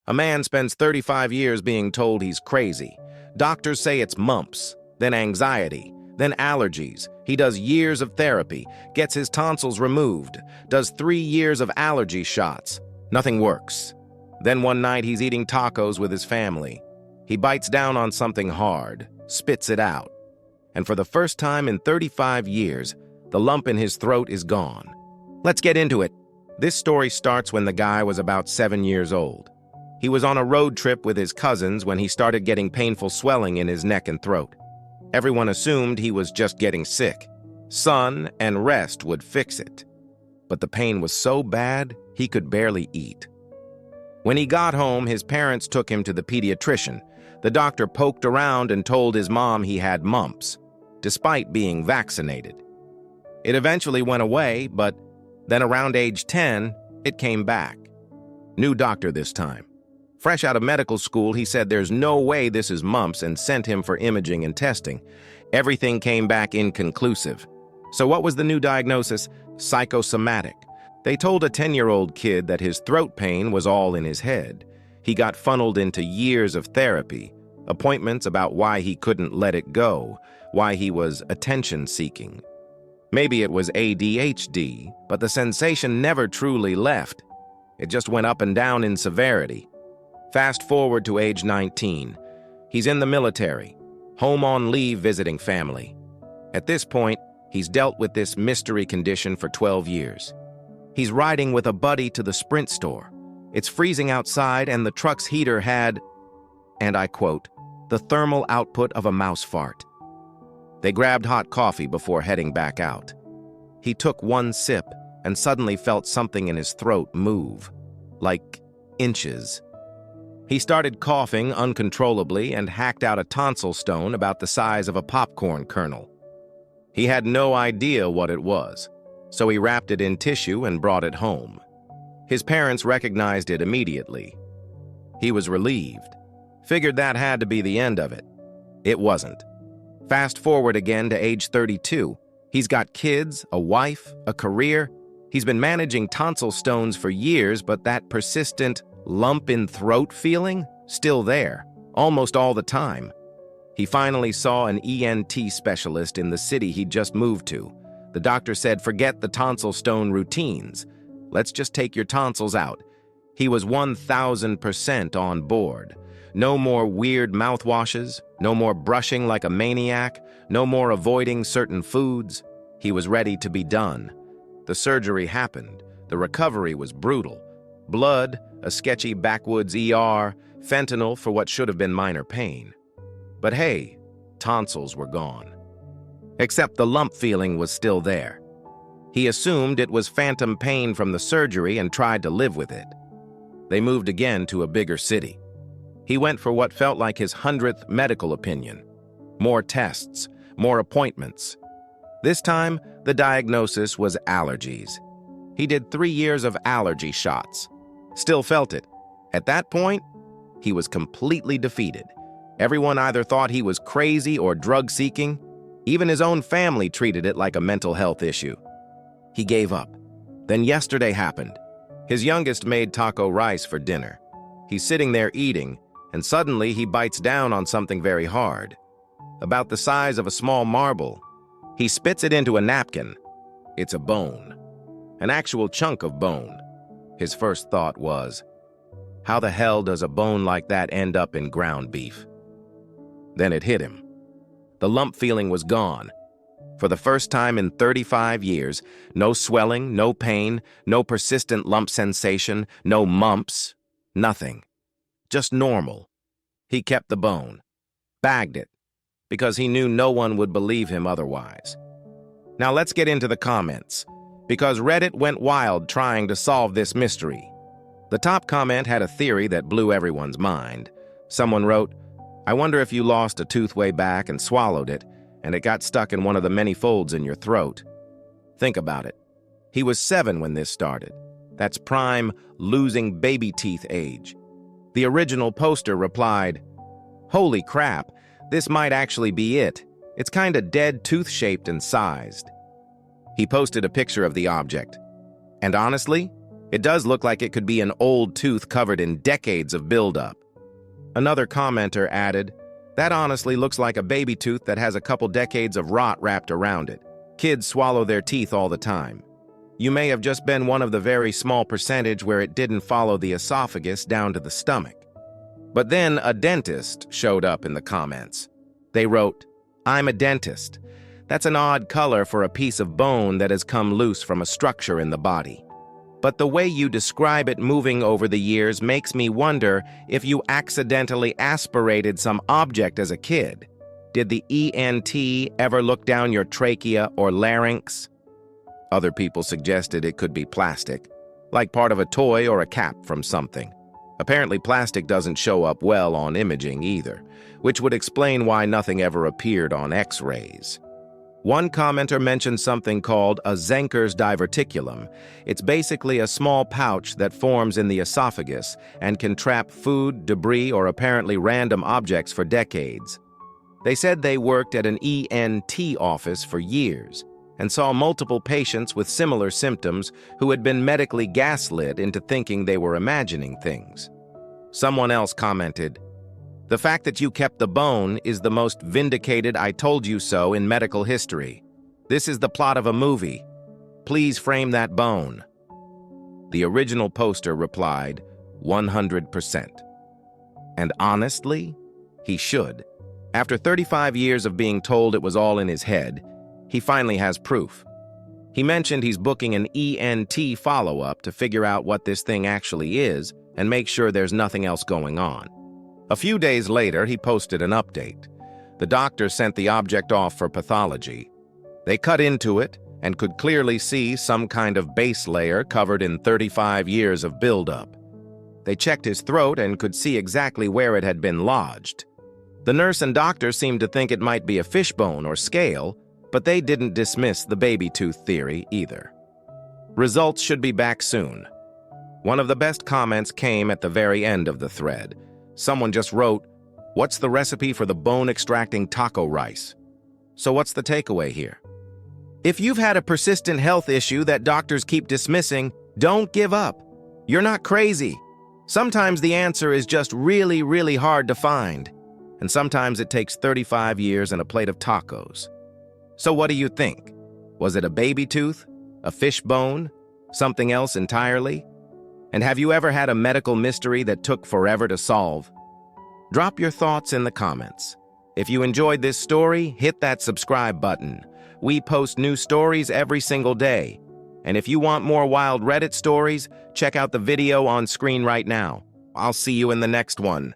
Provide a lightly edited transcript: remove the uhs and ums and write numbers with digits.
A man spends 35 years being told he's crazy. Doctors say it's mumps, then anxiety, then allergies. He does years of therapy, gets his tonsils removed, does 3 years of allergy shots. Nothing works. Then one night he's eating tacos with his family. He bites down on something hard, spits it out. And for the first time in 35 years, the lump in his throat is gone. Let's get into it. This story starts when the guy was about 7 years old. He was on a road trip with his cousins when he started getting painful swelling in his neck and throat. Everyone assumed he was just getting sick. Sun and rest would fix it. But the pain was so bad, he could barely eat. When he got home, his parents took him to the pediatrician. The doctor poked around and told his mom he had mumps, despite being vaccinated. It eventually went away, but then around age 10, it came back. New doctor this time. Fresh out of medical school, he said there's no way this is mumps and sent him for imaging and testing. Everything came back inconclusive. So what was the new diagnosis? Psychosomatic. They told a 10-year-old kid that his throat pain was all in his head. He got funneled into years of therapy, appointments about why he couldn't let it go, why he was attention-seeking. Maybe it was ADHD, but the sensation never truly left. It just went up and down in severity. Fast forward to age 19. He's in the military, home on leave visiting family. At this point, he's dealt with this mystery condition for 12 years. He's riding with a buddy to the Sprint store. It's freezing outside and the truck's heater had, and I quote, the thermal output of a mouse fart. They grabbed hot coffee before heading back out. He took one sip and suddenly felt something in his throat move, like inches. He started coughing uncontrollably and hacked out a tonsil stone about the size of a popcorn kernel. He had no idea what it was, so he wrapped it in tissue and brought it home. His parents recognized it immediately. He was relieved. Figured that had to be the end of it. It wasn't. Fast forward again to age 32. He's got kids, a wife, a career. He's been managing tonsil stones for years, but that persistent lump in throat feeling? Still there, almost all the time. He finally saw an ENT specialist in the city he'd just moved to. The doctor said, forget the tonsil stone routines. Let's just take your tonsils out. He was 1,000% on board. No more weird mouthwashes, no more brushing like a maniac, no more avoiding certain foods. He was ready to be done. The surgery happened. The recovery was brutal. Blood, a sketchy backwoods ER, fentanyl for what should have been minor pain. But hey, tonsils were gone. Except the lump feeling was still there. He assumed it was phantom pain from the surgery and tried to live with it. They moved again to a bigger city. He went for what felt like his 100th medical opinion. More tests, more appointments. This time, the diagnosis was allergies. He did 3 years of allergy shots. Still felt it. At that point, he was completely defeated. Everyone either thought he was crazy or drug-seeking. Even his own family treated it like a mental health issue. He gave up. Then yesterday happened. His youngest made taco rice for dinner. He's sitting there eating, and suddenly he bites down on something very hard, about the size of a small marble. He spits it into a napkin. It's a bone, an actual chunk of bone. His first thought was, how the hell does a bone like that end up in ground beef? Then it hit him. The lump feeling was gone. For the first time in 35 years, no swelling, no pain, no persistent lump sensation, no mumps, nothing. Just normal. He kept the bone, bagged it, because he knew no one would believe him otherwise. Now let's get into the comments, because Reddit went wild trying to solve this mystery. The top comment had a theory that blew everyone's mind. Someone wrote, I wonder if you lost a tooth way back and swallowed it, and it got stuck in one of the many folds in your throat. Think about it. He was 7 when this started. That's prime losing baby teeth age. The original poster replied, holy crap, this might actually be it. It's kinda dead tooth-shaped and sized. He posted a picture of the object. And honestly, It does look like it could be an old tooth covered in decades of buildup. Another commenter added, "That honestly looks like a baby tooth that has a couple decades of rot wrapped around it. Kids swallow their teeth all the time. You may have just been one of the very small percentage where it didn't follow the esophagus down to the stomach." But then a dentist showed up in the comments. They wrote, "I'm a dentist. That's an odd color for a piece of bone that has come loose from a structure in the body. But the way you describe it moving over the years makes me wonder if you accidentally aspirated some object as a kid. Did the ENT ever look down your trachea or larynx?" Other people suggested it could be plastic, like part of a toy or a cap from something. Apparently, plastic doesn't show up well on imaging either, which would explain why nothing ever appeared on X-rays. One commenter mentioned something called a Zenker's diverticulum. It's basically a small pouch that forms in the esophagus and can trap food, debris, or apparently random objects for decades. They said they worked at an ENT office for years and saw multiple patients with similar symptoms who had been medically gaslit into thinking they were imagining things. Someone else commented, "The fact that you kept the bone is the most vindicated I told you so in medical history. This is the plot of a movie. Please frame that bone." The original poster replied, 100%. And honestly, he should. After 35 years of being told it was all in his head, he finally has proof. He mentioned he's booking an ENT follow-up to figure out what this thing actually is and make sure there's nothing else going on. A few days later, he posted an update. The doctor sent the object off for pathology. They cut into it and could clearly see some kind of base layer covered in 35 years of buildup. They checked his throat and could see exactly where it had been lodged. The nurse and doctor seemed to think it might be a fishbone or scale, but they didn't dismiss the baby tooth theory either. Results should be back soon. One of the best comments came at the very end of the thread. Someone just wrote, "What's the recipe for the bone-extracting taco rice?" So what's the takeaway here? If you've had a persistent health issue that doctors keep dismissing, don't give up. You're not crazy. Sometimes the answer is just really, really hard to find. And sometimes it takes 35 years and a plate of tacos. So what do you think? Was it a baby tooth? A fish bone? Something else entirely? And have you ever had a medical mystery that took forever to solve? Drop your thoughts in the comments. If you enjoyed this story, hit that subscribe button. We post new stories every single day. And if you want more wild Reddit stories, check out the video on screen right now. I'll see you in the next one.